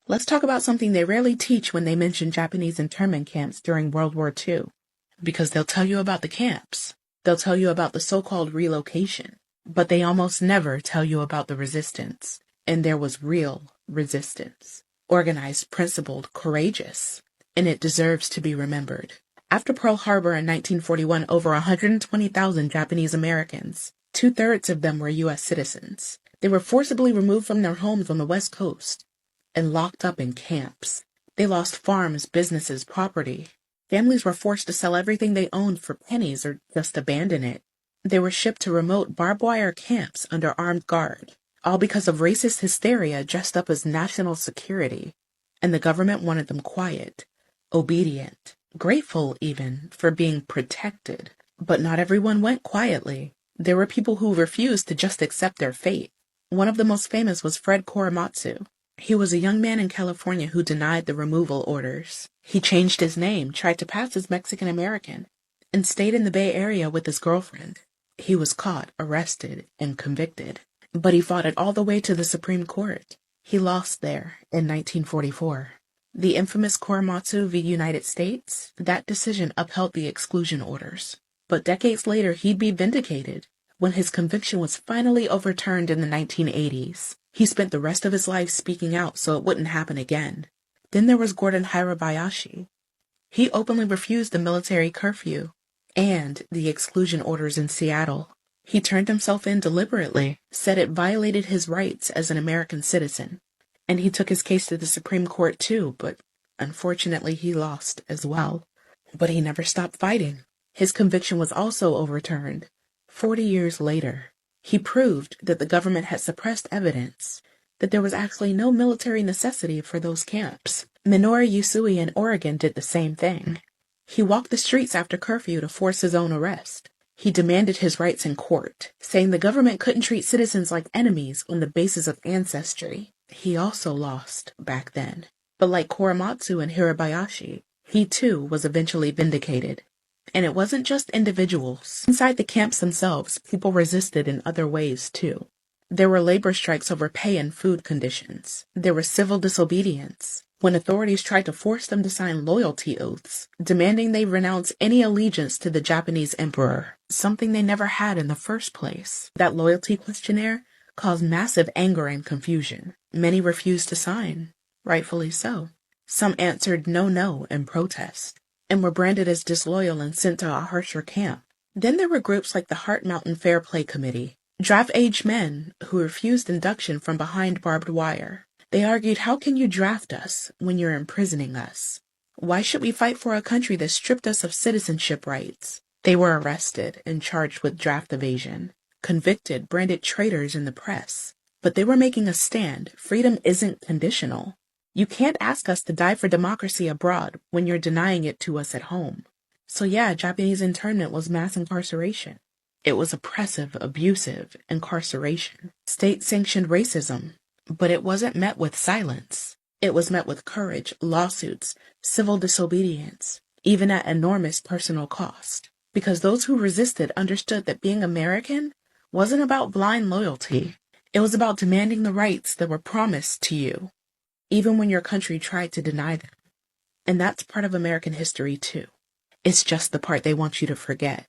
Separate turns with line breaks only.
Let's talk about something they rarely teach when they mention Japanese internment camps during World War II. Because they'll tell you about the camps. They'll tell you about the so-called relocation. But they almost never tell you about the resistance. And there was real resistance. Organized, principled, courageous. And it deserves to be remembered. After Pearl Harbor in 1941, over 120,000 Japanese Americans, 2/3 of them were U.S. citizens. They were forcibly removed from their homes on the West Coast and locked up in camps. They lost farms, businesses, property. Families were forced to sell everything they owned for pennies or just abandon it. They were shipped to remote barbed wire camps under armed guard, all because of racist hysteria dressed up as national security. And the government wanted them quiet, obedient, grateful even for being protected. But not everyone went quietly. There were people who refused to just accept their fate. One of the most famous was Fred Korematsu. He was a young man in California who denied the removal orders. He changed his name, tried to pass as Mexican American, and stayed in the Bay Area with his girlfriend. He was caught, arrested, and convicted. But he fought it all the way to the Supreme Court. He lost there in 1944. The infamous Korematsu v. United States, that decision upheld the exclusion orders. But decades later, he'd be vindicated when his conviction was finally overturned in the 1980s. He spent the rest of his life speaking out so it wouldn't happen again. Then there was Gordon Hirabayashi. He openly refused the military curfew and the exclusion orders in Seattle. He turned himself in deliberately, said it violated his rights as an American citizen. And he took his case to the Supreme Court too, but unfortunately he lost as well. But he never stopped fighting. His conviction was also overturned. 40 years later, he proved that the government had suppressed evidence, that there was actually no military necessity for those camps. Minoru Usui in Oregon did the same thing. He walked the streets after curfew to force his own arrest. He demanded his rights in court, saying the government couldn't treat citizens like enemies on the basis of ancestry. He also lost back then. But like Korematsu and Hirabayashi, he too was eventually vindicated. And it wasn't just individuals. Inside the camps themselves, people resisted in other ways too. There were labor strikes over pay and food conditions. There was civil disobedience, when authorities tried to force them to sign loyalty oaths, demanding they renounce any allegiance to the Japanese emperor, something they never had in the first place. That loyalty questionnaire caused massive anger and confusion. Many refused to sign, rightfully so. Some answered no in protest, and were branded as disloyal and sent to a harsher camp. Then there were groups like the Heart Mountain Fair Play Committee, draft-age men who refused induction from behind barbed wire. They argued, how can you draft us when you're imprisoning us? Why should we fight for a country that stripped us of citizenship rights? They were arrested and charged with draft evasion, convicted, branded traitors in the press. But they were making a stand. Freedom isn't conditional. You can't ask us to die for democracy abroad when you're denying it to us at home. So yeah, Japanese internment was mass incarceration. It was oppressive, abusive incarceration. State-sanctioned racism. But it wasn't met with silence. It was met with courage, lawsuits, civil disobedience, even at enormous personal cost. Because those who resisted understood that being American wasn't about blind loyalty. It was about demanding the rights that were promised to you, even when your country tried to deny them. And that's part of American history too. It's just the part they want you to forget.